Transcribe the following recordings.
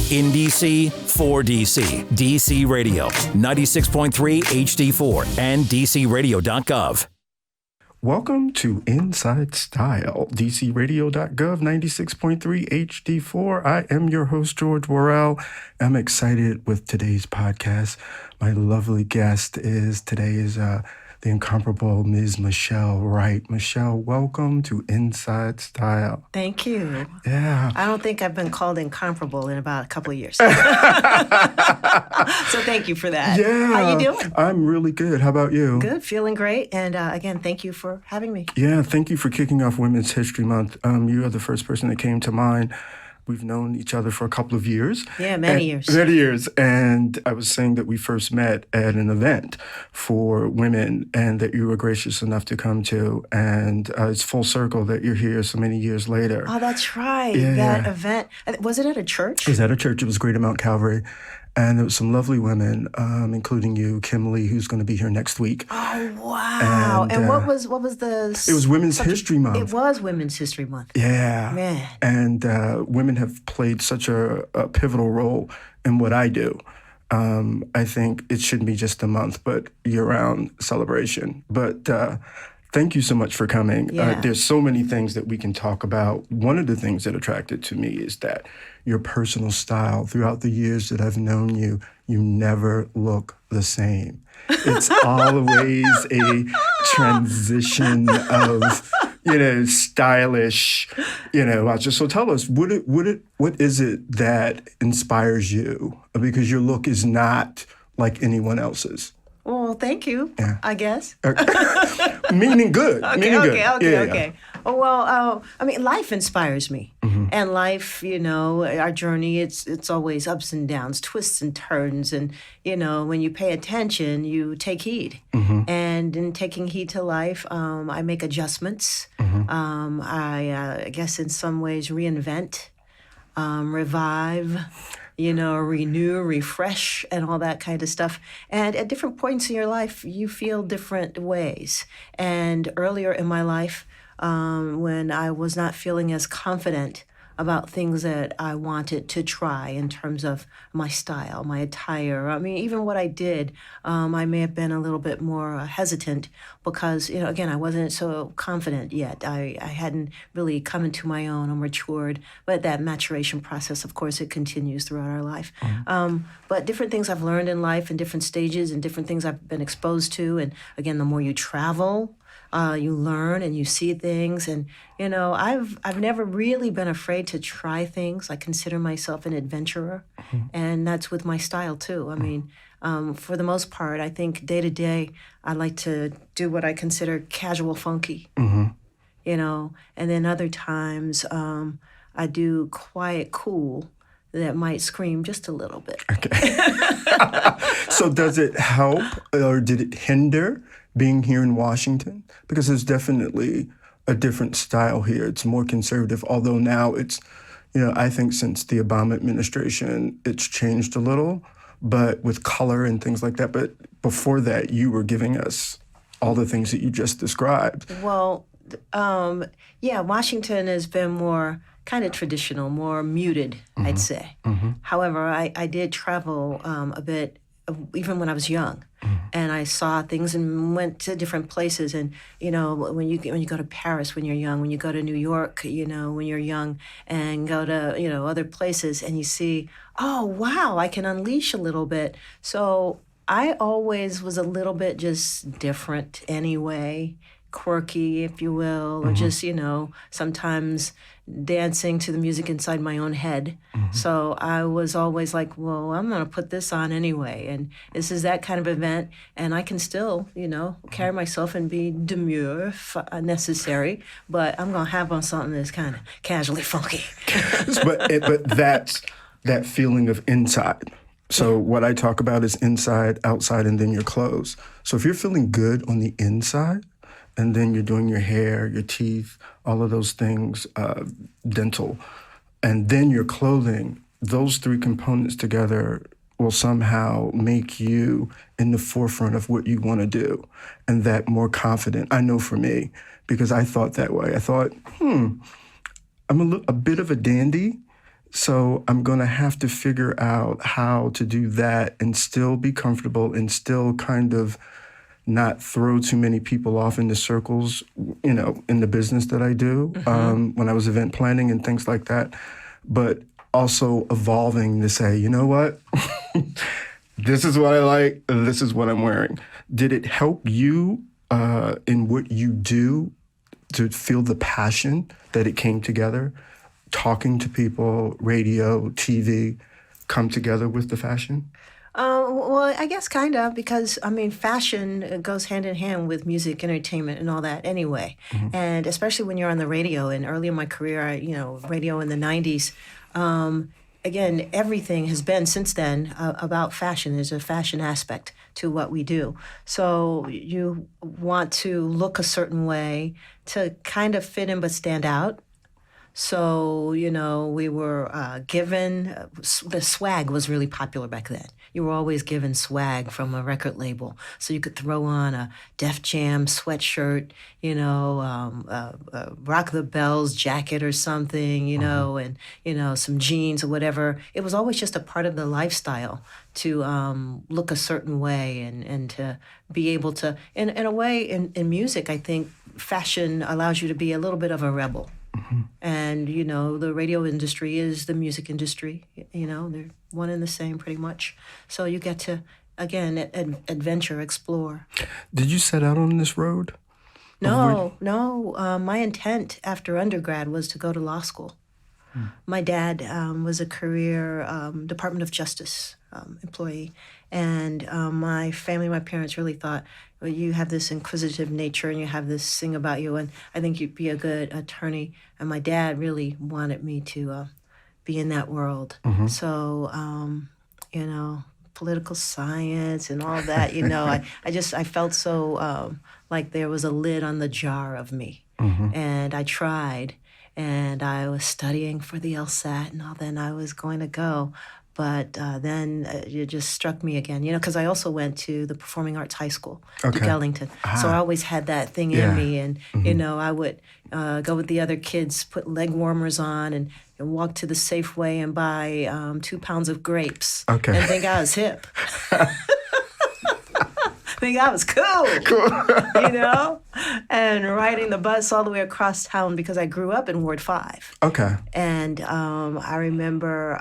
In DC, for DC. DC Radio, 96.3 HD4 and DCRadio.gov. Welcome to insideSTYLE, DCRadio.gov, 96.3 HD4. I am your host, George Worrell. I'm excited with today's podcast. My lovely guest is the incomparable Ms. Michelle Wright. Michelle, welcome to insideSTYLE. Thank you. Yeah. I don't think I've been called incomparable in about a couple of years. So thank you for that. Yeah. How you doing? I'm really good. How about you? Good, feeling great. And again, thank you for having me. Yeah, thank you for kicking off Women's History Month. You are the first person that came to mind. We've known each other for a couple of years. Yeah, many years. Many years. And I was saying that we first met at an event for women and that you were gracious enough to come to. And it's full circle that you're here so many years later. Oh, that's right. Yeah, that event. Was it at a church? It was at a church. It was Greater Mount Calvary. And there was some lovely women, including you, Kim Lee, who's going to be here next week. Oh, wow. And what was the... It was Women's History Month. It was Women's History Month. Yeah. Man. And women have played such a pivotal role in what I do. I think it shouldn't be just a month, but year-round celebration. But thank you so much for coming. Yeah. There's so many things that we can talk about. One of the things that attracted to me is that your personal style. Throughout the years that I've known you, you never look the same. It's always a transition of, stylish, So tell us, what is it that inspires you? Because your look is not like anyone else's. Well, thank you, yeah. I guess. Meaning good. Okay. Oh, well, life inspires me. Mm-hmm. And life, our journey, it's always ups and downs, twists and turns. And, when you pay attention, you take heed. Mm-hmm. And in taking heed to life, I make adjustments. Mm-hmm. I guess in some ways reinvent, revive, renew, refresh, and all that kind of stuff. And at different points in your life, you feel different ways. And earlier in my life, when I was not feeling as confident about things that I wanted to try in terms of my style, my attire. Even what I did, I may have been a little bit more hesitant because, again, I wasn't so confident yet. I hadn't really come into my own or matured. But that maturation process, of course, it continues throughout our life. Mm-hmm. But different things I've learned in life in different stages and different things I've been exposed to. And again, the more you travel, you learn and you see things. And, I've never really been afraid to try things. I consider myself an adventurer. Mm-hmm. And that's with my style, too. For the most part, I think day to day, I like to do what I consider casual funky, mm-hmm. And then other times I do quiet cool that might scream just a little bit. Okay. So does it help or did it hinder being here in Washington? Because there's definitely a different style here. It's more conservative, although now it's, I think since the Obama administration, it's changed a little, but with color and things like that. But before that, you were giving us all the things that you just described. Well, Washington has been more kind of traditional, more muted, mm-hmm. I'd say. Mm-hmm. However, I did travel a bit even when I was young. Mm. And I saw things and went to different places. And, when you go to Paris when you're young, when you go to New York, when you're young, and go to, other places, and you see, oh, wow, I can unleash a little bit. So I always was a little bit just different anyway, quirky, if you will, or mm-hmm. just, sometimes dancing to the music inside my own head. Mm-hmm. So I was always like, well, I'm going to put this on anyway. And this is that kind of event. And I can still, carry myself and be demure if necessary. But I'm going to have on something that's kind of casually funky. but that's that feeling of inside. So what I talk about is inside, outside, and then your clothes. So if you're feeling good on the inside, and then you're doing your hair, your teeth, all of those things, dental, and then your clothing, those three components together will somehow make you in the forefront of what you want to do, and that more confident. I know for me, because I thought that way. I thought, I'm a bit of a dandy, So I'm going to have to figure out how to do that and still be comfortable and still kind of not throw too many people off into circles, you know, in the business that I do, when I was event planning and things like that. But also evolving to say, you know what? This is what I like. This is what I'm wearing. Did it help you in what you do to feel the passion that it came together? Talking to people, radio, TV, come together with the fashion? Well, I guess kind of, because, I mean, fashion goes hand in hand with music, entertainment, and all that anyway. And especially when you're on the radio, and early in my career, radio in the 90s, again, everything has been since then about fashion. There's a fashion aspect to what we do. So you want to look a certain way to kind of fit in but stand out. So, you know, we were given, the swag was really popular back then. You were always given swag from a record label. So you could throw on a Def Jam sweatshirt, you know, Rock the Bells jacket or something, you know, and, you know, some jeans or whatever. It was always just a part of the lifestyle to look a certain way and to be able to, in a way, in music, I think fashion allows you to be a little bit of a rebel. And, you know, the radio industry is the music industry. You know, they're one and the same pretty much. So you get to, again, adventure, explore. Did you set out on this road? No. My intent after undergrad was to go to law school. My dad was a career Department of Justice employee. And my family, my parents really thought, well, you have this inquisitive nature and you have this thing about you, and I think you'd be a good attorney. And my dad really wanted me to be in that world. So, you know, political science and all that, you know, I felt so like there was a lid on the jar of me. And I tried, and I was studying for the LSAT and all that, and I was going to go. But then it just struck me again, you know, because I also went to the Performing Arts High School, Duke Ellington. So I always had that thing in me. And, you know, I would go with the other kids, put leg warmers on, and walk to the Safeway and buy 2 pounds of grapes. And think I was hip. Think I was cool, you know? And riding the bus all the way across town because I grew up in Ward 5. And I remember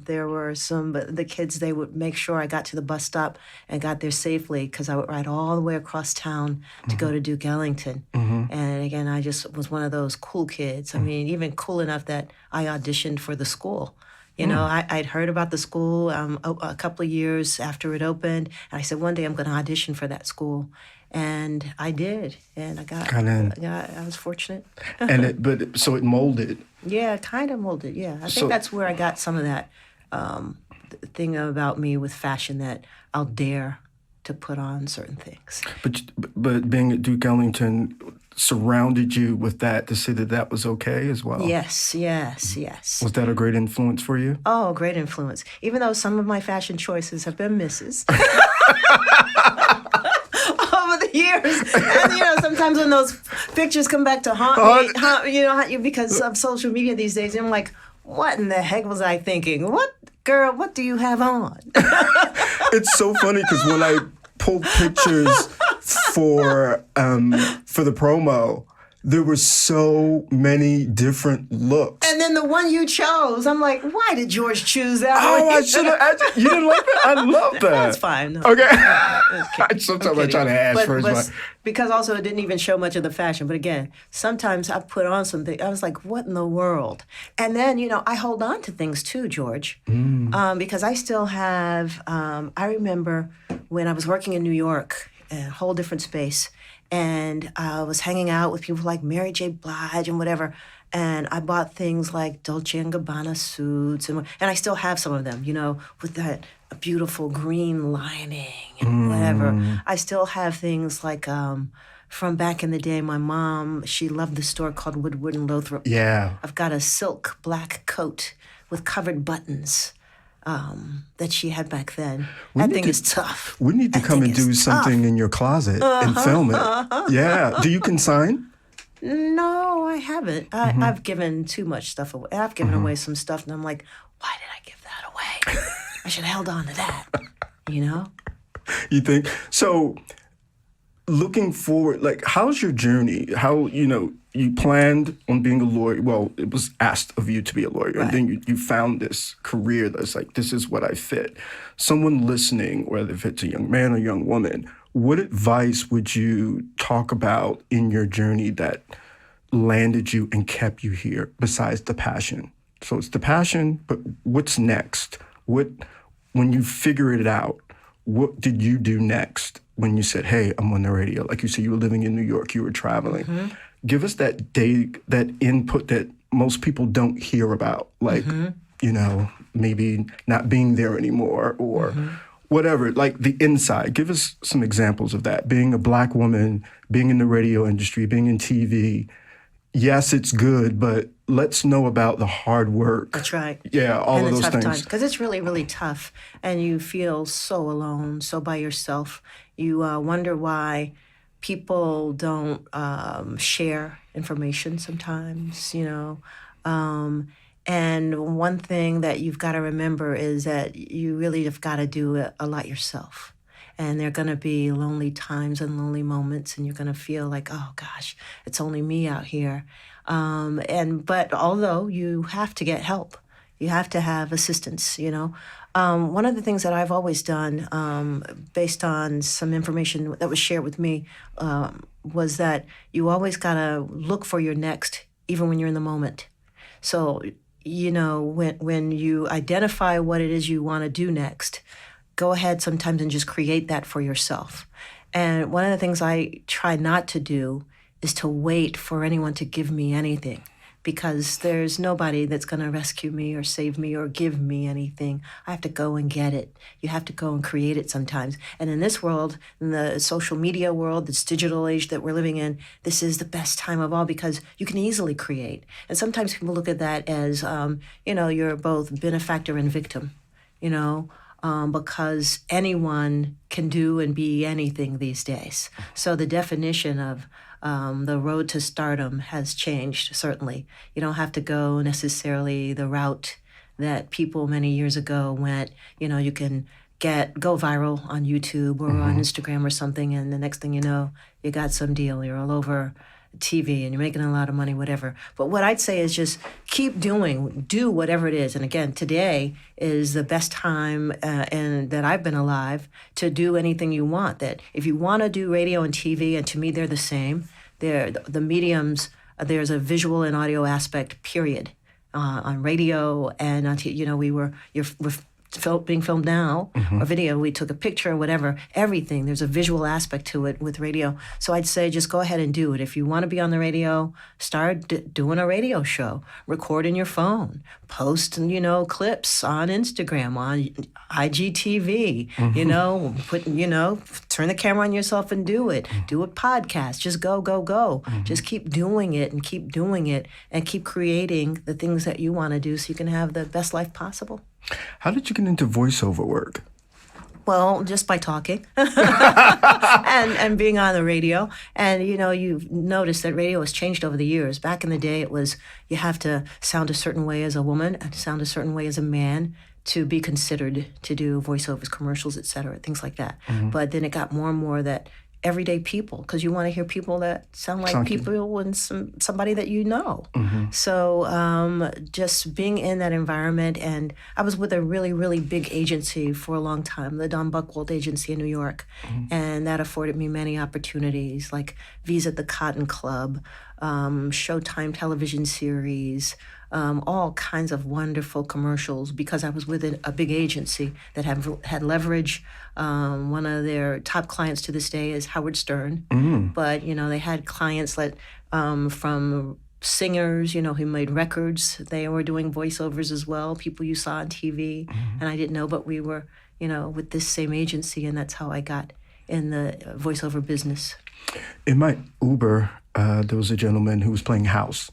there were the kids, they would make sure I got to the bus stop and got there safely because I would ride all the way across town to go to Duke Ellington. And again, I just was one of those cool kids. I mean, even cool enough that I auditioned for the school. You know, I'd heard about the school a couple of years after it opened, and I said, one day I'm going to audition for that school. And I did, and I was fortunate. So it molded. Yeah, kind of molded, yeah. I think that's where I got some of that thing about me with fashion, that I'll dare to put on certain things. But being at Duke Ellington surrounded you with that to say that was okay as well? Yes. Was that a great influence for you? Oh, great influence. Even though some of my fashion choices have been misses. Over the years. And, you know, sometimes when those pictures come back to haunt you because of social media these days, I'm like, what in the heck was I thinking? Girl, what do you have on? It's so funny because when I pulled pictures for the promo, there were so many different looks. And then the one you chose, I'm like, why did George choose that one? Oh, I should have. You didn't like that? I love that. That's fine. No. Okay. Sometimes I try to ask first. Because also it didn't even show much of the fashion. But again, sometimes I put on something, I was like, what in the world? And then, you know, I hold on to things too, George. Because I still have, I remember when I was working in New York, a whole different space, and I was hanging out with people like Mary J. Blige and whatever, and I bought things like Dolce & Gabbana suits, and I still have some of them, you know, with that beautiful green lining and whatever. I still have things like from back in the day. My mom, she loved the store called Woodward and Lothrop. Yeah. I've got a silk black coat with covered buttons that she had back then. That thing is tough. We need to come and do something in your closet and film it. Yeah. Do you consign? No, I haven't. I've given too much stuff away. I've given away some stuff, and I'm like, why did I give that away? I should have held on to that, you know? You think? So looking forward, like, how's your journey? How, you planned on being a lawyer. Well, it was asked of you to be a lawyer. Right. And then you found this career that's like, this is what I fit. Someone listening, whether if it's a young man or young woman, what advice would you talk about in your journey that landed you and kept you here besides the passion? So it's the passion, but what's next? When you figured it out, what did you do next when you said, hey, I'm on the radio? Like you said, you were living in New York, you were traveling. Give us that input that most people don't hear about, like, maybe not being there anymore or whatever, like the inside. Give us some examples of that. Being a Black woman, being in the radio industry, being in TV. Yes, it's good, but let's know about the hard work. That's right. Yeah, all and of those tough things. Because it's really, really tough. And you feel so alone, so by yourself. You wonder why people don't share information sometimes, and one thing that you've got to remember is that you really have got to do it a lot yourself. And there are going to be lonely times and lonely moments, and you're going to feel like, oh gosh, it's only me out here. But although you have to get help, you have to have assistance, One of the things that I've always done, based on some information that was shared with me, was that you always got to look for your next, even when you're in the moment. So, when you identify what it is you want to do next, go ahead sometimes and just create that for yourself. And one of the things I try not to do is to wait for anyone to give me anything, because there's nobody that's going to rescue me or save me or give me anything. I have to go and get it. You have to go and create it sometimes. And in this world, in the social media world, this digital age that we're living in, this is the best time of all because you can easily create. And sometimes people look at that as, you're both benefactor and victim, because anyone can do and be anything these days. So the definition of the road to stardom has changed, certainly. You don't have to go necessarily the route that people many years ago went. You can go viral on YouTube or on Instagram or something, and the next thing you know, you got some deal. You're all over TV and you're making a lot of money, whatever. But what I'd say is just keep do whatever it is. And again, today is the best time and that I've been alive to do anything you want. That if you want to do radio and TV, and to me they're the same, they're the mediums, there's a visual and audio aspect, period. On radio and on we're being filmed now, or video, we took a picture or whatever, everything. There's a visual aspect to it with radio. So I'd say just go ahead and do it. If you want to be on the radio, start doing a radio show. Record in your phone. Post, clips on Instagram, on IGTV, turn the camera on yourself and do it. Do a podcast. Just go. Just keep doing it and keep doing it and keep creating the things that you want to do so you can have the best life possible. How did you get into voiceover work? Well, just by talking and being on the radio. And, you've noticed that radio has changed over the years. Back in the day, it was you have to sound a certain way as a woman and sound a certain way as a man to be considered to do voiceovers, commercials, et cetera, things like that. But then it got more and more that everyday people, because you want to hear people that sound like people and somebody that you know. So just being in that environment, and I was with a really, really big agency for a long time, the Don Buchwald Agency in New York, and that afforded me many opportunities, like Visa at the Cotton Club, Showtime television series, all kinds of wonderful commercials, because I was with a big agency that had leverage. One of their top clients to this day is Howard Stern. But, they had clients from singers, who made records. They were doing voiceovers as well, people you saw on TV. And I didn't know, but we were, with this same agency, and that's how I got in the voiceover business. In my Uber, there was a gentleman who was playing house,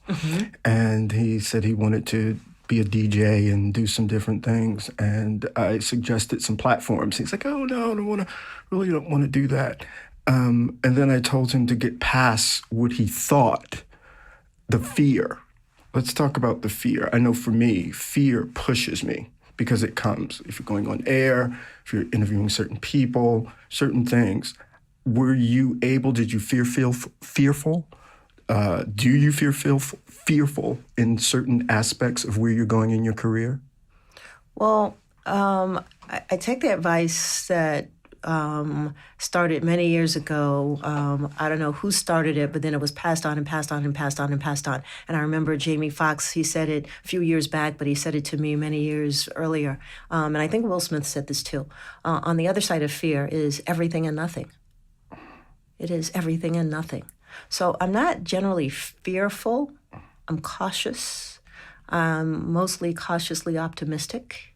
and he said he wanted to be a DJ and do some different things. And I suggested some platforms. He's like, "Oh no, I don't want to do that." And then I told him to get past what he thought the fear. Let's talk about the fear. I know for me, fear pushes me because it comes. If you're going on air, if you're interviewing certain people, certain things. Were you able, did you feel fearful? Do you feel fearful in certain aspects of where you're going in your career? Well, I take the advice that started many years ago. I don't know who started it, but then it was passed on and passed on and passed on and passed on. And I remember Jamie Foxx, he said it a few years back, but he said it to me many years earlier. And I think Will Smith said this too. On the other side of fear is everything and nothing. It is everything and nothing. So I'm not generally fearful. I'm cautious. I'm mostly cautiously optimistic.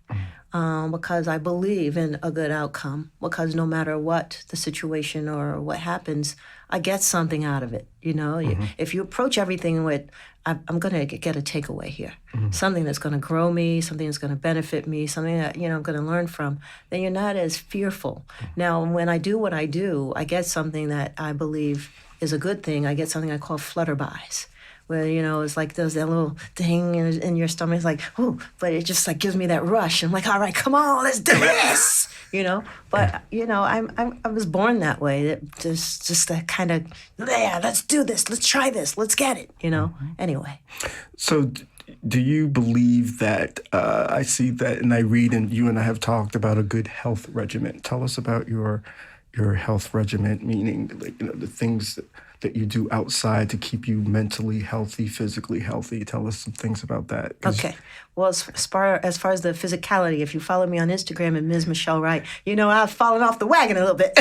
Because I believe in a good outcome, because no matter what the situation or what happens, I get something out of it. You know, if you approach everything with, I'm going to get a takeaway here, something that's going to grow me, something that's going to benefit me, something that, I'm going to learn from, then you're not as fearful. Now, when I do what I do, I get something that I believe is a good thing. I get something I call flutterbys, where, it's like that little thing in your stomach. It's like, oh, but it just like gives me that rush. I'm like, all right, come on, let's do this, But, I was born that way. That just that kind of, yeah, let's do this. Let's try this. Let's get it, Anyway. So do you believe that, I see that, and I read, and you and I have talked about a good health regimen. Tell us about your health regimen, meaning the things that you do outside to keep you mentally healthy, physically healthy. Tell us some things about that. Okay. Well, as far as the physicality, if you follow me on Instagram at Ms. Michelle Wright, I've fallen off the wagon a little bit.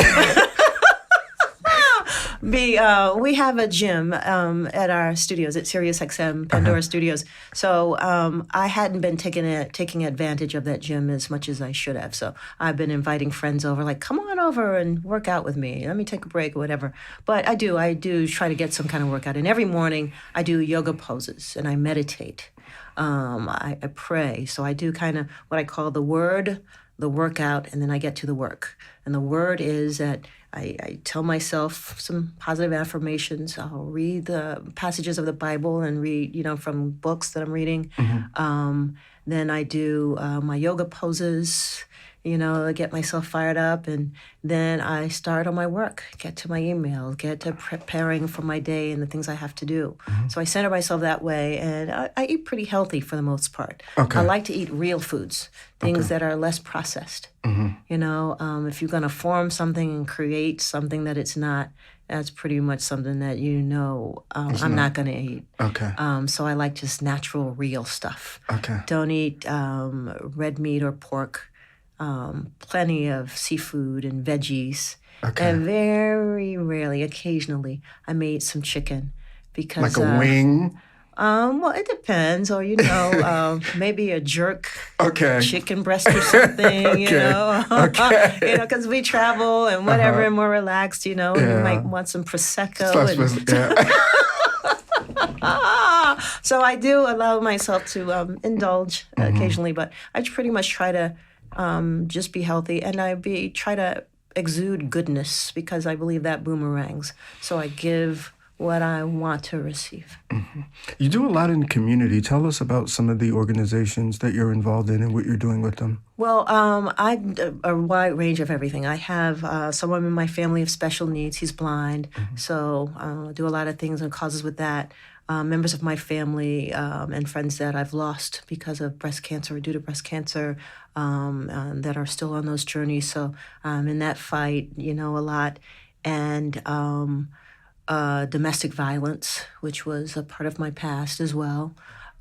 We have a gym at our studios at SiriusXM Pandora Studios. So I hadn't been taking advantage of that gym as much as I should have. So I've been inviting friends over, like, come on over and work out with me. Let me take a break or whatever. But I do try to get some kind of workout. And every morning I do yoga poses and I meditate. I pray. So I do kind of what I call the word, the workout, and then I get to the work. And the word is that I tell myself some positive affirmations. I'll read the passages of the Bible and read, from books that I'm reading. Then I do my yoga poses, get myself fired up. And then I start on my work, get to my email, get to preparing for my day and the things I have to do. So I center myself that way. And I eat pretty healthy for the most part. Okay. I like to eat real foods, things that are less processed. If you're going to form something and create something that it's not, that's pretty much something that I'm not going to eat. Okay. So I like just natural, real stuff. Okay. Don't eat red meat or pork. Plenty of seafood and veggies. Okay. And very rarely, occasionally, I may eat some chicken because like a wing. Well, it depends, or maybe a jerk chicken breast or something, Okay. because we travel and whatever, and we're relaxed, and you might want some prosecco. So I do allow myself to indulge occasionally, but I pretty much try to just be healthy, and try to exude goodness because I believe that boomerangs. So I give what I want to receive. You do a lot in the community. Tell us about some of the organizations that you're involved in and what you're doing with them. Well, I a wide range of everything. I have someone in my family of special needs. He's blind, so I do a lot of things and causes with that. Members of my family and friends that I've lost because of breast cancer or due to breast cancer that are still on those journeys. So in that fight, a lot. And domestic violence, which was a part of my past as well.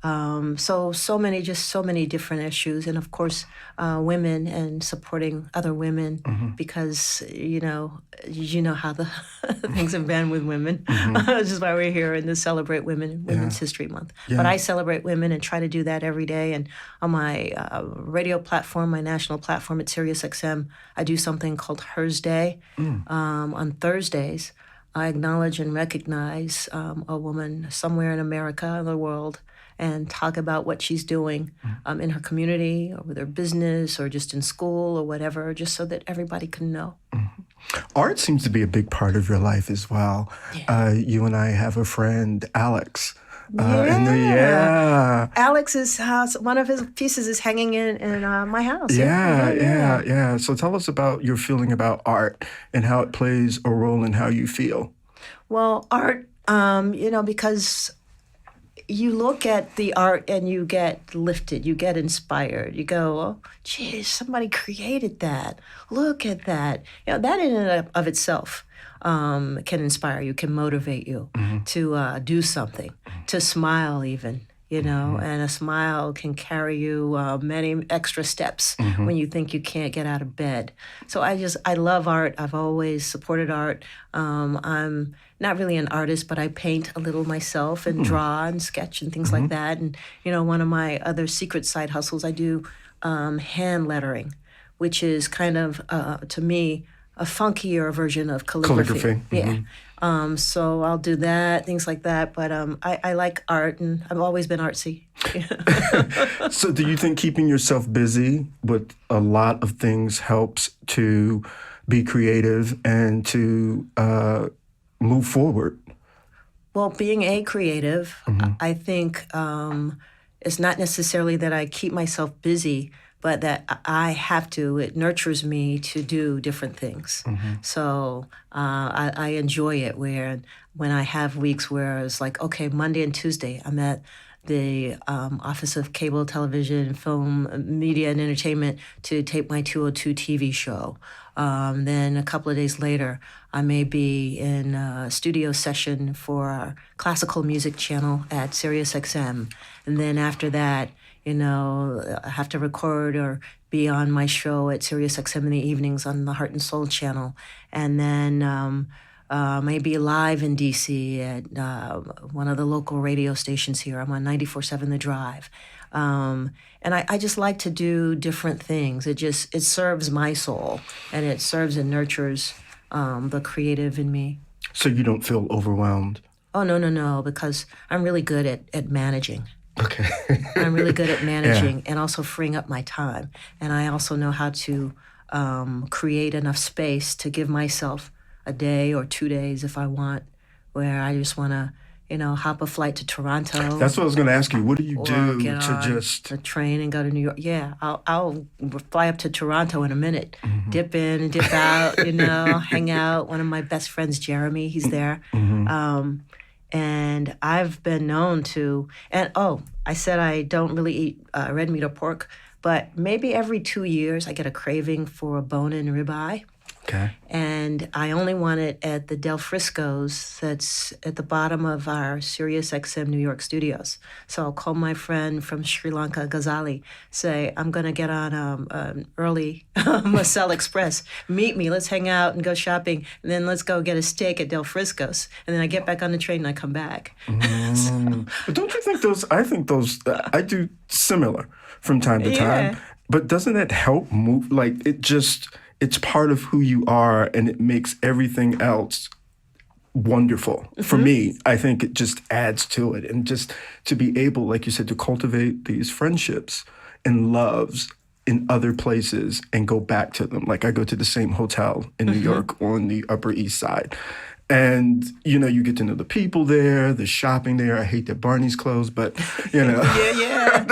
So many different issues. And of course, women and supporting other women because, you know how the things have been with women. Which is why we're here in the Celebrate Women's History Month. Yeah. But I celebrate women and try to do that every day. And on my radio platform, my national platform at SiriusXM, I do something called Hers Day. On Thursdays, I acknowledge and recognize a woman somewhere in America, in the world, and talk about what she's doing in her community or with her business or just in school or whatever, just so that everybody can know. Art seems to be a big part of your life as well. Yeah. You and I have a friend, Alex, Alex's house, one of his pieces is hanging in my house. Yeah. So tell us about your feeling about art and how it plays a role in how you feel. Well, art, because you look at the art and you get lifted, you get inspired. You go, oh, geez, somebody created that. Look at that. That in and of itself can inspire you, can motivate you to do something, to smile even. And a smile can carry you many extra steps when you think you can't get out of bed. So I love art. I've always supported art. I'm not really an artist, but I paint a little myself and draw and sketch and things like that. And, one of my other secret side hustles, I do hand lettering, which is kind of, to me, a funkier version of calligraphy. Yeah. So I'll do that, things like that. But I like art, and I've always been artsy. So do you think keeping yourself busy with a lot of things helps to be creative and to move forward? Well, being a creative, I think it's not necessarily that I keep myself busy, but that I have to. It nurtures me to do different things. So I enjoy it when I have weeks where it's like, okay, Monday and Tuesday, I'm at the Office of Cable Television, Film, Media, and Entertainment to tape my 202 TV show. Then a couple of days later, I may be in a studio session for our classical music channel at SiriusXM. And then after that, I have to record or be on my show at SiriusXM in the evenings on the Heart and Soul channel. And then maybe live in D.C. at one of the local radio stations here. I'm on 94.7 The Drive. And I just like to do different things. It serves my soul, and it serves and nurtures the creative in me. So you don't feel overwhelmed? Oh, no, because I'm really good at managing. Okay. I'm really good at managing and also freeing up my time. And I also know how to create enough space to give myself a day or 2 days if I want, where I just want to, hop a flight to Toronto. That's what I was going to ask you. What do you do get to on just a train and go to New York? Yeah, I'll fly up to Toronto in a minute, dip in and dip out, hang out. One of my best friends, Jeremy, he's there. And I've been known to, I said I don't really eat red meat or pork, but maybe every 2 years I get a craving for a bone-in ribeye. Okay. And I only want it at the Del Frisco's that's at the bottom of our SiriusXM New York studios. So I'll call my friend from Sri Lanka, Ghazali, say, I'm going to get on an early Marcel Express. Meet me, let's hang out and go shopping, and then let's go get a steak at Del Frisco's. And then I get back on the train and I come back. But don't you think I do similar from time to time. But doesn't that help move? Like, it's part of who you are, and it makes everything else wonderful. For me, I think it just adds to it. And just to be able, like you said, to cultivate these friendships and loves in other places and go back to them. Like, I go to the same hotel in New York on the Upper East Side. And, you get to know the people there, the shopping there. I hate that Barney's closed, but,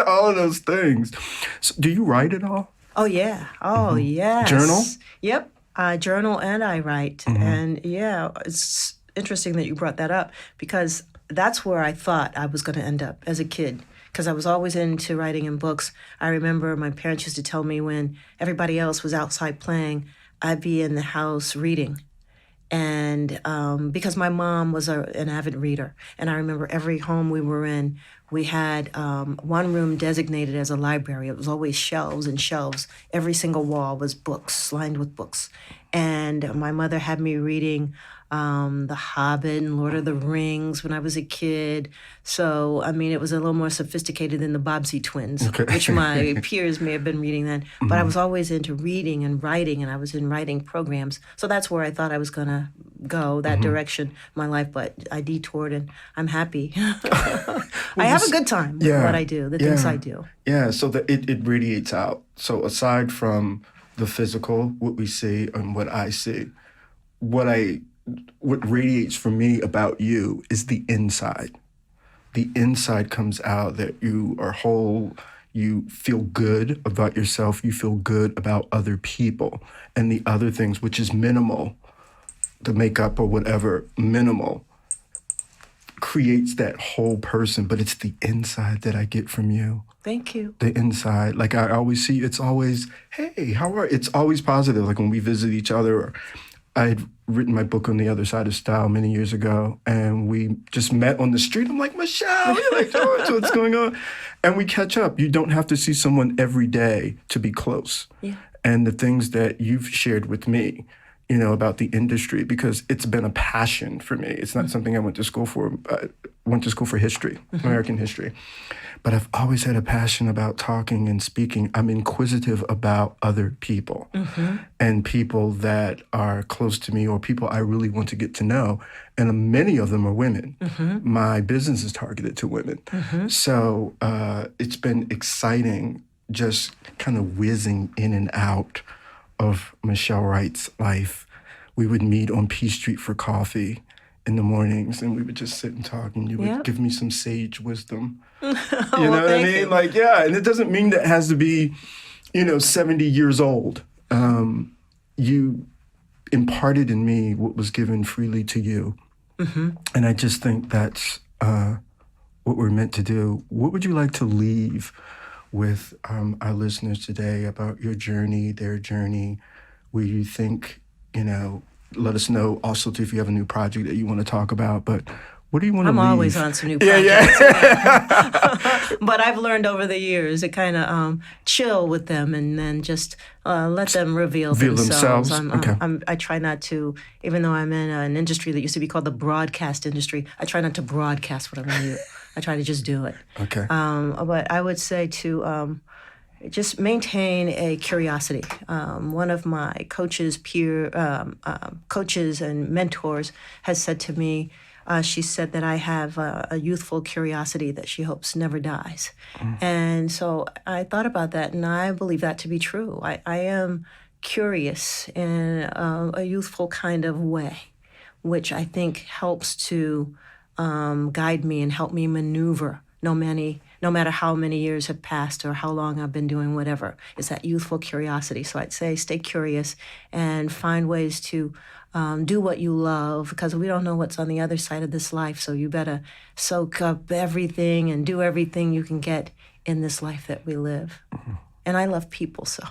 all of those things. So, do you write at all? Oh, yeah. Oh, yes. Journal? Yep. I journal and I write. And, it's interesting that you brought that up because that's where I thought I was going to end up as a kid because I was always into writing in books. I remember my parents used to tell me when everybody else was outside playing, I'd be in the house reading. And because my mom was an avid reader, and I remember every home we were in, we had one room designated as a library. It was always shelves and shelves. Every single wall was books, lined with books. And my mother had me reading The Hobbit and Lord of the Rings when I was a kid. So, it was a little more sophisticated than the Bobbsey twins, which my peers may have been reading then. But I was always into reading and writing, and I was in writing programs. So that's where I thought I was going to go, that direction in my life. But I detoured, and I'm happy. I have a good time with what I do, the things I do. Yeah, so that it radiates out. So aside from the physical, what we see and what I see, what radiates for me about you is the inside. the inside comes out, that you are whole, you feel good about yourself, you feel good about other people, and the other things, which is minimal, the makeup or whatever, minimal, creates that whole person, but it's the inside that I get from you. Thank you. The inside, like I always see, it's always, hey, how are you? It's always positive. Like when we visit each other, or I had written my book On the Other Side of Style many years ago, and we just met on the street. I'm like, Michelle, you're like, George, what's going on? And we catch up. You don't have to see someone every day to be close. Yeah. And the things that you've shared with me, you know, about the industry, because it's been a passion for me. It's not something I went to school for. I went to school for history, American history. But I've always had a passion about talking and speaking. I'm inquisitive about other people and people that are close to me, or people I really want to get to know. And many of them are women. My business is targeted to women. So it's been exciting just kind of whizzing in and out of Michelle Wright's life. We would meet on P Street for coffee in the mornings, and we would just sit and talk, and you would give me some sage wisdom. You know what I mean? Like, yeah, and it doesn't mean that it has to be, 70 years old. You imparted in me what was given freely to you. And I just think that's what we're meant to do. What would you like to leave with our listeners today about your journey, their journey, where you think, let us know also too if you have a new project that you want to talk about, but what do you want to leave? I'm always on some new projects. But I've learned over the years to kind of chill with them and then just let them reveal themselves. I try not to, even though I'm in an industry that used to be called the broadcast industry, I try not to broadcast what I'm going to do. I try to just do it. Okay. But I would say to just maintain a curiosity. One of my coaches and mentors has said to me, she said that I have a youthful curiosity that she hopes never dies. And so I thought about that, and I believe that to be true. I am curious in a youthful kind of way, which I think helps to guide me and help me maneuver no matter how many years have passed or how long I've been doing whatever. It's that youthful curiosity. So I'd say stay curious and find ways to do what you love, because we don't know what's on the other side of this life. So you better soak up everything and do everything you can get in this life that we live. And I love people, so.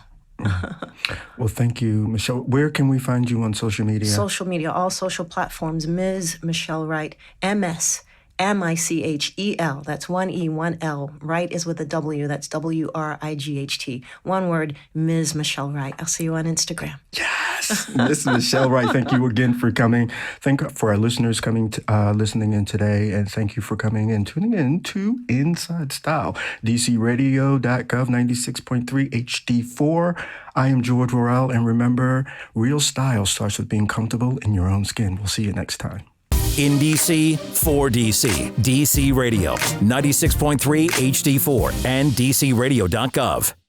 Well, thank you, Michelle. Where can we find you on social media? Social media, all social platforms, Ms. Michelle Wright, MS. Michel. That's one E, one L. Wright is with a W. That's WRIGHT. One word, Ms. Michelle Wright. I'll see you on Instagram. Yes, Miss Michelle Wright. Thank you again for coming. Thank you for our listeners listening in today, and thank you for coming and tuning in to Inside Style, DCRadio.gov 96.3 HD4. I am George Worrell, and remember, real style starts with being comfortable in your own skin. We'll see you next time. In DC, for DC, DC Radio, 96.3 HD4, and DCRadio.gov.